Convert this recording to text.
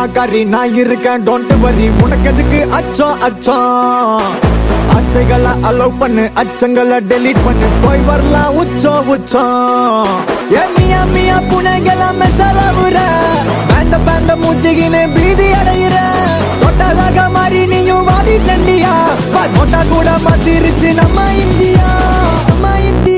காரி நான் இருக்கேன் டோன்ட் வரி உனக்கு எதுக்கு அச்சம் அச்சம் ஆசைகளை அலோவ் பண்ணு அச்சங்களை டெலீட் பண்ணு போய் வரலாம் உச்சம் உச்சம் ஏன் மியா மியா புனைகளை மெசலாவுற பேந்த பேந்த மூச்சுகின்னு பீதி அடையிற தொட்டலாக மாறி நீயும் வாடி தண்டியா மொட்டா கூட மாத்திருச்சு நம்ம இந்தியா நம்ம இந்தியா